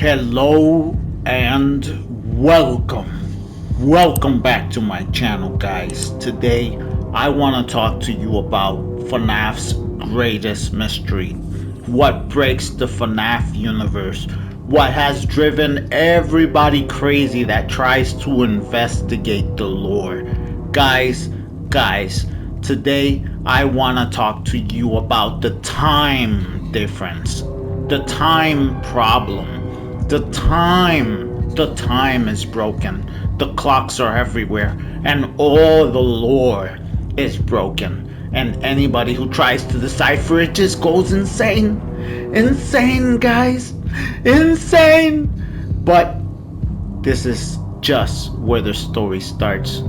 Hello and welcome. Welcome back to my channel, guys. Today I want to talk to you about FNAF's greatest mystery. What breaks the FNAF universe? What has driven everybody crazy that tries to investigate the lore? Guys, today I want to talk to you about the time difference, the time problem. The time is broken. The clocks are everywhere, and all the lore is broken. And anybody who tries to decipher it just goes insane. Insane, guys. Insane. But this is just where the story starts.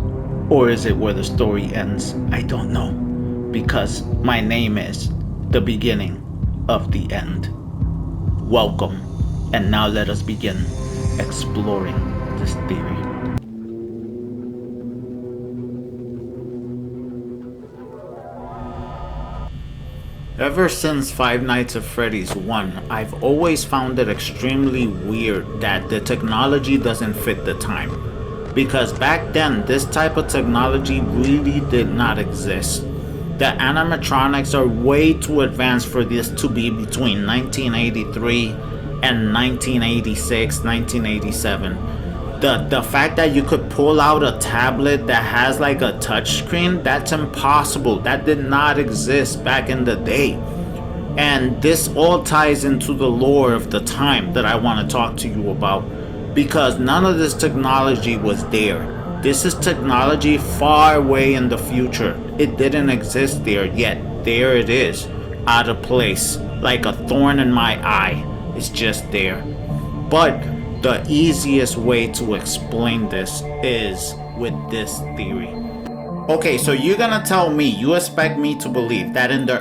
Or is it where the story ends? I don't know. Because my name is the beginning of the end. Welcome. And now let us begin exploring this theory. Ever since Five Nights at Freddy's 1, I've always found it extremely weird that the technology doesn't fit the time. Because back then, this type of technology really did not exist. The animatronics are way too advanced for this to be between 1983 and 1986, 1987. The fact that you could pull out a tablet that has like a touch screen, that's impossible. That did not exist back in the day. And this all ties into the lore of the time that I want to talk to you about, because none of this technology was there. This is technology far away in the future. It didn't exist there yet. There it is, out of place, like a thorn in my eye. It's just there. But the easiest way to explain this is with this theory. Okay, so you're gonna tell me, you expect me to believe that in the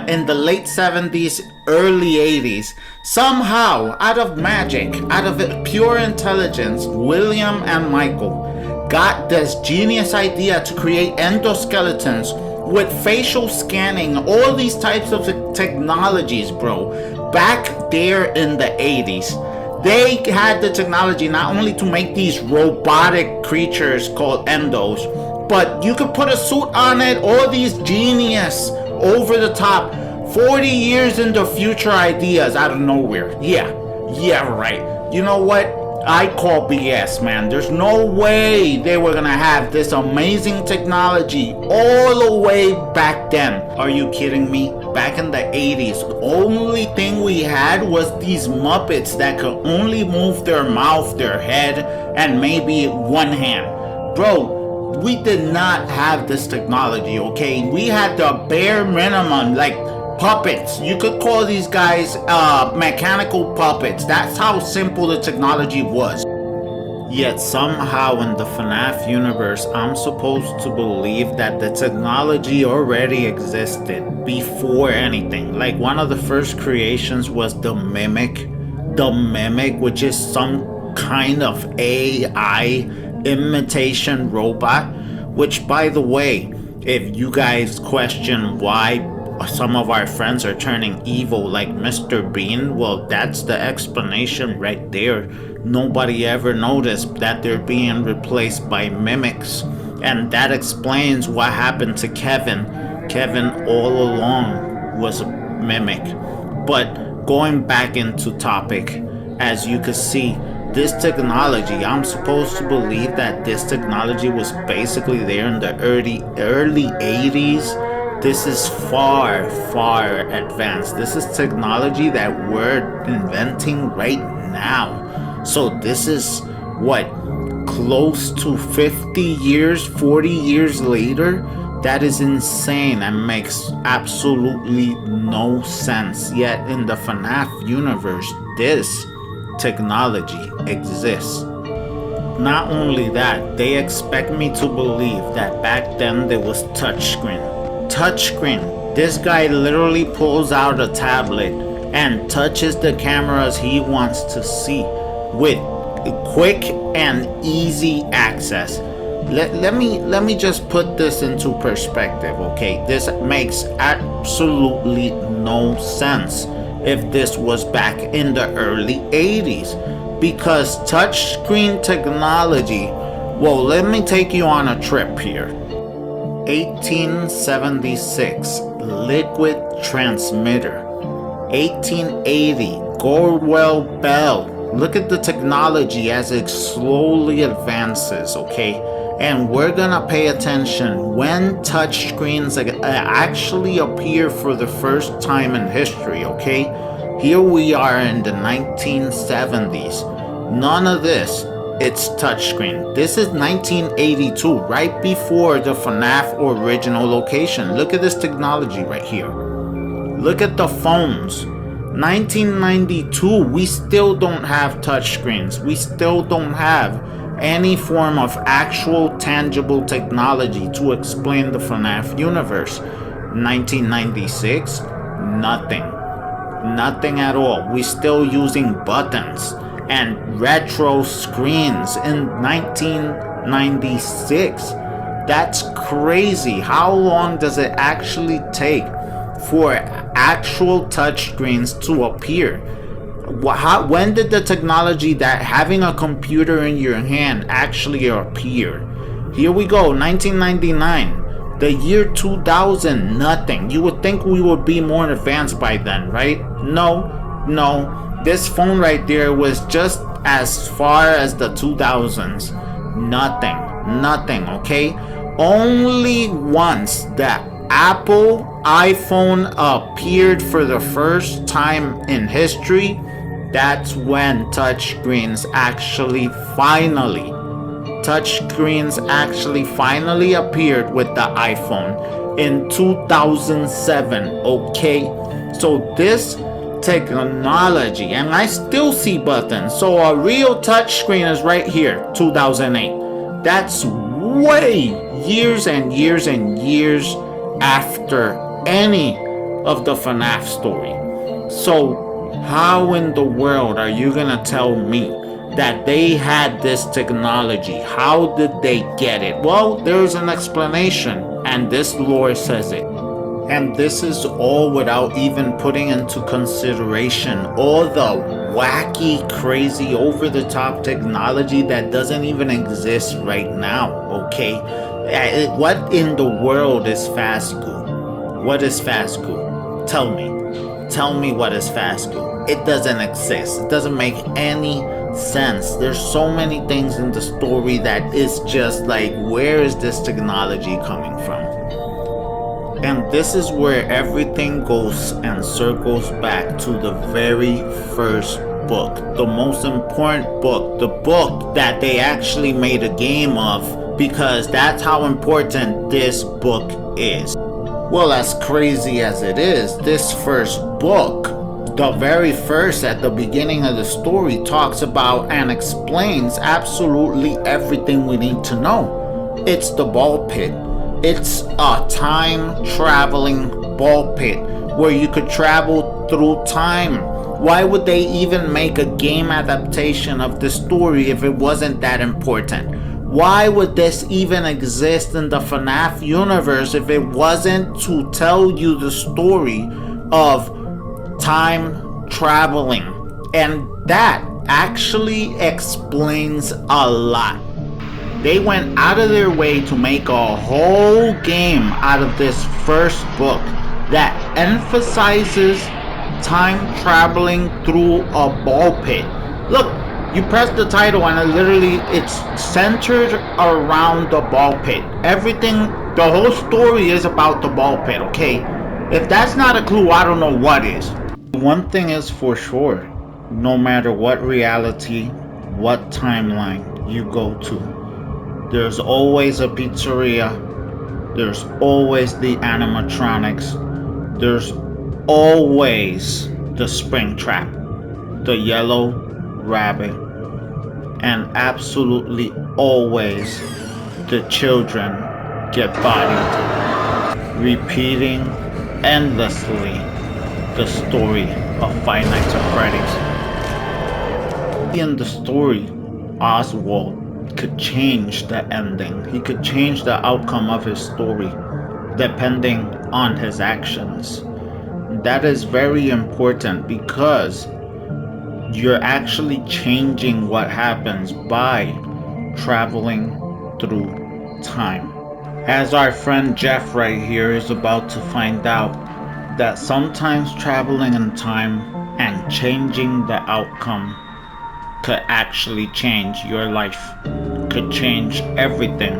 in the late 70s, early 80s, somehow, out of magic, out of pure intelligence, William and Michael got this genius idea to create endoskeletons with facial scanning, all these types of technologies, bro. Back there in the 80s, they had the technology not only to make these robotic creatures called endos, but you could put a suit on it, all these genius, over the top, 40 years in the future ideas out of nowhere. Yeah, right. You know what? I call BS, man. There's no way they were gonna have this amazing technology all the way back then. Are you kidding me? Back in the 80s, the only thing we had was these Muppets that could only move their mouth, their head, and maybe one hand. Bro, we did not have this technology, okay? We had the bare minimum, like puppets. You could call these guys mechanical puppets. That's how simple the technology was. Yet somehow in the FNAF universe, I'm supposed to believe that the technology already existed before anything. Like one of the first creations was the Mimic. The Mimic, which is some kind of AI imitation robot. Which, by the way, if you guys question why some of our friends are turning evil like Mr. Bean, well, that's the explanation right there. Nobody ever noticed that they're being replaced by mimics, and that explains what happened to Kevin. Kevin all along was a mimic. But going back into topic, as you can see, this technology, I'm supposed to believe that this technology was basically there in the early 80s. This is far advanced. This is technology that we're inventing right now. So this is what, close to 50 years, 40 years later? That is insane and makes absolutely no sense. Yet in the FNAF universe, this technology exists. Not only that, they expect me to believe that back then there was touchscreen. This guy literally pulls out a tablet and touches the cameras he wants to see with quick and easy access. Let me just put this into perspective, okay? This makes absolutely no sense. if this was back in the early 80s. Because touchscreen technology, well, let me take you on a trip here. 1876, liquid transmitter. 1880, Gorwell Bell. Look at the technology as it slowly advances, okay? And we're gonna pay attention when touchscreens actually appear for the first time in history, okay? Here we are in the 1970s. None of this. It's touchscreen. This is 1982, right before the FNAF original location. Look at this technology right here. Look at the phones. 1992, we still don't have touchscreens. We still don't have any form of actual tangible technology to explain the FNAF universe. 1996, nothing. Nothing at all. We're still using buttons and retro screens in 1996. That's crazy. How long does it actually take for actual touchscreens to appear? When did the technology that having a computer in your hand actually appear? Here we go, 1999. The year 2000, nothing. You would think we would be more advanced by then, right? No. This phone right there was just as far as the 2000s. Nothing, okay? Only once the Apple iPhone appeared for the first time in history, that's when touchscreens actually finally appeared with the iPhone in 2007, okay? So this technology, and I still see buttons, so a real touchscreen is right here, 2008. That's way years and years and years after any of the FNAF story. So how in the world are you gonna tell me that they had this technology? How did they get it? Well, there's an explanation, and this lore says it. And this is all without even putting into consideration all the wacky, crazy, over-the-top technology that doesn't even exist right now, okay? What in the world is Fastgoo? What is Fastgoo? Tell me what is Fastgoo. It doesn't exist. It doesn't make any sense. There's so many things in the story that is just like, where is this technology coming from? And this is where everything goes and circles back to the very first book, the most important book, the book that they actually made a game of, because that's how important this book is. Well, as crazy as it is, this first book, the very first at the beginning of the story, talks about and explains absolutely everything we need to know. It's the ball pit. It's a time traveling ball pit where you could travel through time. Why would they even make a game adaptation of the story if it wasn't that important? Why would this even exist in the FNAF universe if it wasn't to tell you the story of time traveling? And that actually explains a lot. They went out of their way to make a whole game out of this first book that emphasizes time traveling through a ball pit. Look, you press the title and it's centered around the ball pit. Everything, the whole story is about the ball pit, okay? If that's not a clue, I don't know what is. One thing is for sure, no matter what reality, what timeline you go to, there's always a pizzeria, there's always the animatronics, there's always the spring trap, the yellow rabbit, and absolutely always the children get bodied, repeating endlessly the story of Five Nights at Freddy's. In the story, Oswald could change the ending. He could change the outcome of his story depending on his actions. That is very important because you're actually changing what happens by traveling through time. As our friend Jeff right here is about to find out, that sometimes traveling in time and changing the outcome could actually change your life, could change everything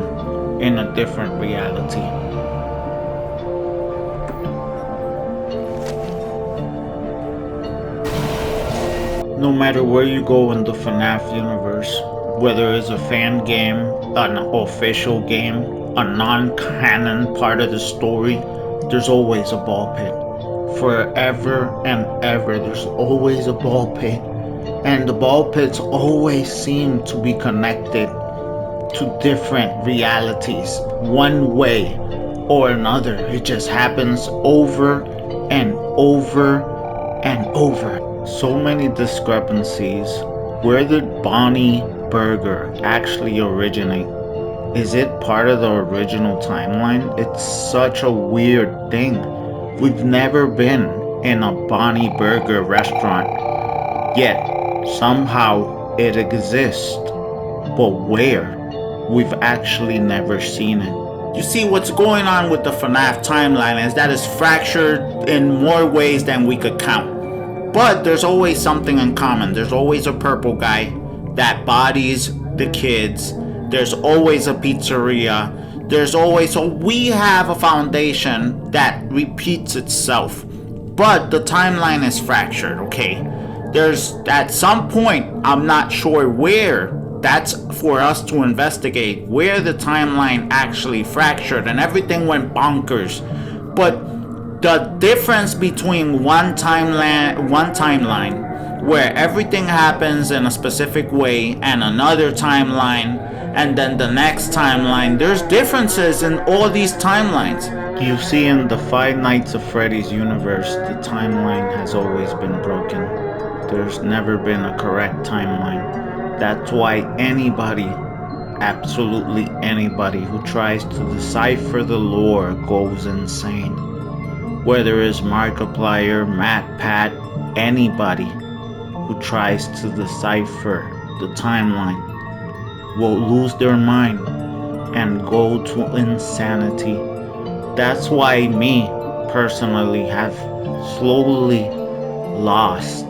in a different reality. No matter where you go in the FNAF universe, whether it's a fan game, an official game, a non-canon part of the story, there's always a ball pit. Forever and ever, there's always a ball pit. And the ball pits always seem to be connected to different realities, one way or another. It just happens over and over and over. So many discrepancies. Where did Bonnie Burger actually originate? Is it part of the original timeline? It's such a weird thing. We've never been in a Bonnie Burger restaurant, yet somehow it exists. But where? We've actually never seen it. You see, what's going on with the FNAF timeline is that it's fractured in more ways than we could count. But there's always something in common. There's always a purple guy that bodies the kids. There's always a pizzeria. There's always, so we have a foundation that repeats itself. But the timeline is fractured, okay? There's, at some point, I'm not sure where, that's for us to investigate, where the timeline actually fractured and everything went bonkers. But the difference between one timeline where everything happens in a specific way and another timeline and then the next timeline, there's differences in all these timelines. You see, in the Five Nights of Freddy's universe, the timeline has always been broken. There's never been a correct timeline. That's why anybody, absolutely anybody who tries to decipher the lore goes insane. Whether it's Markiplier, Matt, Pat, anybody who tries to decipher the timeline will lose their mind and go to insanity. That's why me, personally, have slowly lost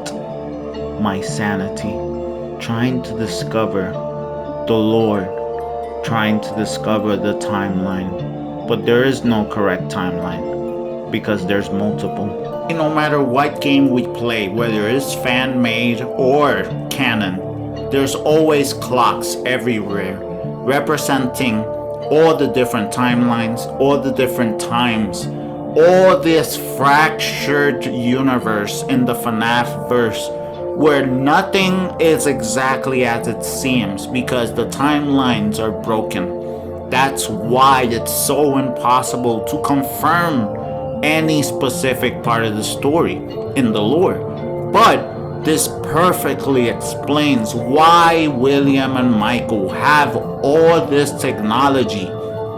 my sanity, trying to discover the lore, trying to discover the timeline. But there is no correct timeline, because there's multiple. No matter what game we play, whether it's fan-made or canon, there's always clocks everywhere representing all the different timelines, all the different times, all this fractured universe in the FNAF verse where nothing is exactly as it seems because the timelines are broken. That's why it's so impossible to confirm any specific part of the story in the lore. But this perfectly explains why William and Michael have all this technology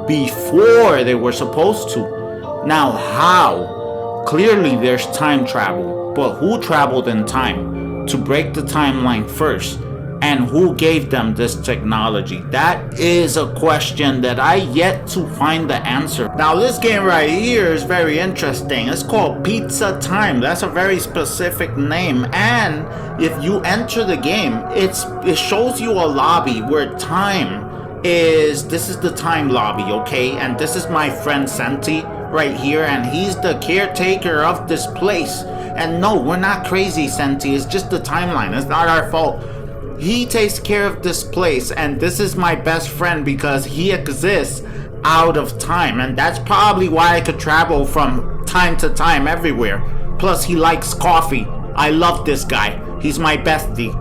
before they were supposed to. Now how? Clearly there's time travel, but who traveled in time to break the timeline first? And who gave them this technology? That is a question that I yet to find the answer. Now this game right here is very interesting. It's called Pizza Time. That's a very specific name. And if you enter the game, it shows you a lobby where time is, this is the time lobby, okay? And this is my friend Senti right here, and he's the caretaker of this place. And no, we're not crazy, Senti. It's just the timeline. It's not our fault. He takes care of this place, and this is my best friend because he exists out of time, and that's probably why I could travel from time to time everywhere. Plus, he likes coffee. I love this guy. He's my bestie.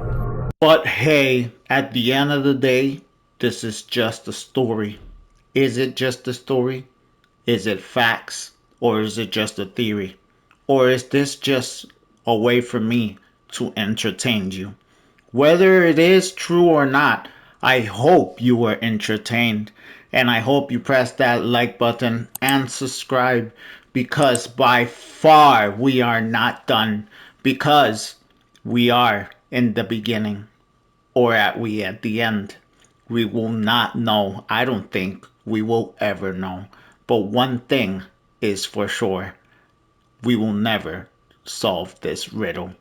But hey, at the end of the day, this is just a story. Is it just a story? Is it facts? Or is it just a theory? Or is this just a way for me to entertain you? Whether it is true or not, I hope you were entertained, and I hope you press that like button and subscribe because by far we are not done, because we are in the beginning, or at the end. We will not know. I don't think we will ever know. But one thing is for sure, we will never solve this riddle.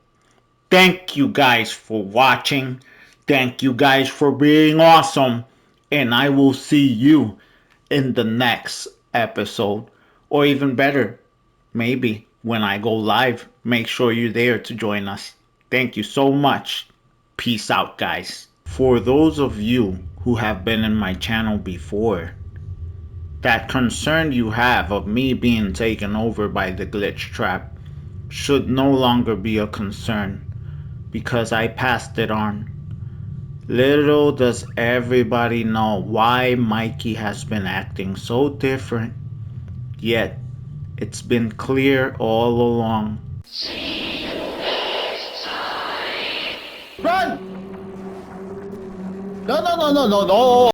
Thank you guys for watching. Thank you guys for being awesome. And I will see you in the next episode. Or even better, maybe when I go live. Make sure you're there to join us. Thank you so much. Peace out, guys. For those of you who have been in my channel before, that concern you have of me being taken over by the glitch trap should no longer be a concern, because I passed it on. Little does everybody know why Mikey has been acting so different, yet it's been clear all along. Run! No, no, no, no, no, no!